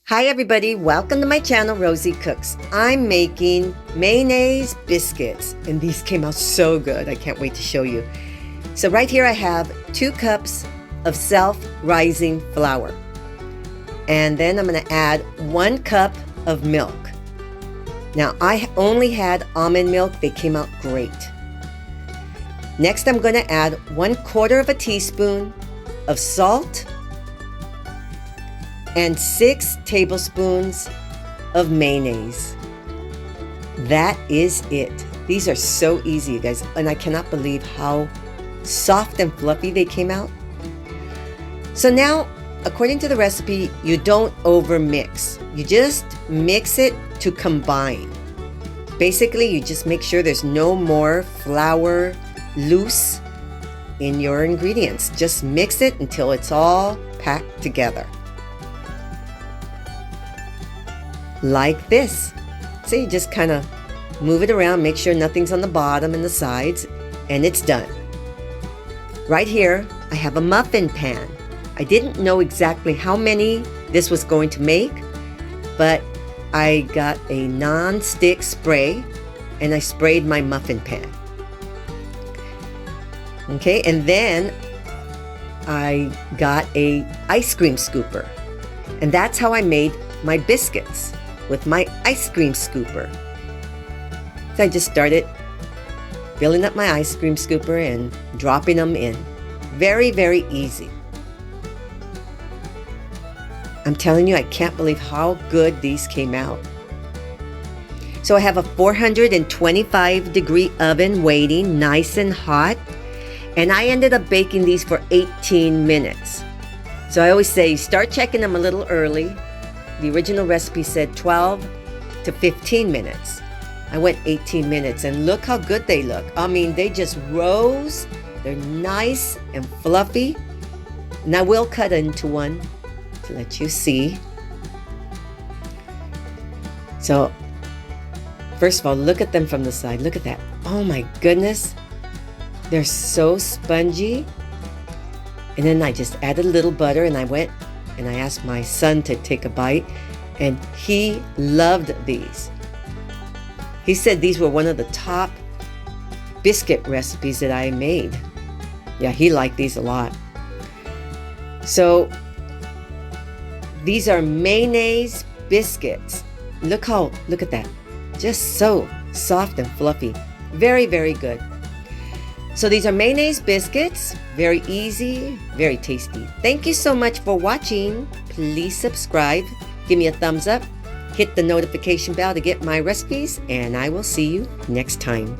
Hi everybody, welcome to my channel, Rosie Cooks. I'm making mayonnaise biscuits, and these came out so good. I can't wait to show you. So right here I have 2 cups of self-rising flour. And then I'm going to add 1 cup of milk. Now I only had almond milk, they came out great. Next I'm going to add 1/4 teaspoon of salt and 6 tablespoons of mayonnaise. That is it. These are so easy, you guys, and I cannot believe how soft and fluffy they came out. So now, according to the recipe, you don't over mix. You just mix it to combine. Basically, you just make sure there's no more flour loose in your ingredients. Just mix it until it's all packed together. Like this. So you just kind of move it around, make sure nothing's on the bottom and the sides, and it's done. Right here, I have a muffin pan. I didn't know exactly how many this was going to make, but I got a non-stick spray and I sprayed my muffin pan. Okay, and then I got a ice cream scooper, and that's how I made my biscuits, with my ice cream scooper. So I just started filling up my ice cream scooper and dropping them in. Very, very easy. I'm telling you, I can't believe how good these came out. So I have a 425-degree oven waiting, nice and hot, and I ended up baking these for 18 minutes. So I always say, start checking them a little early. The original recipe said 12 to 15 minutes. I went 18 minutes, and look how good they look. I mean, they just rose. They're nice and fluffy. And I will cut into one to let you see. So, first of all, look at them from the side. Look at that. Oh my goodness. They're so spongy. And then I just added a little butter, and I went and I asked my son to take a bite, and he loved these. He said these were one of the top biscuit recipes that I made. Yeah, he liked these a lot. So these are mayonnaise biscuits. Look at that. Just so soft and fluffy. Very, very good. So these are mayonnaise biscuits. Very easy, very tasty. Thank you so much for watching. Please subscribe, give me a thumbs up, hit the notification bell to get my recipes, and I will see you next time.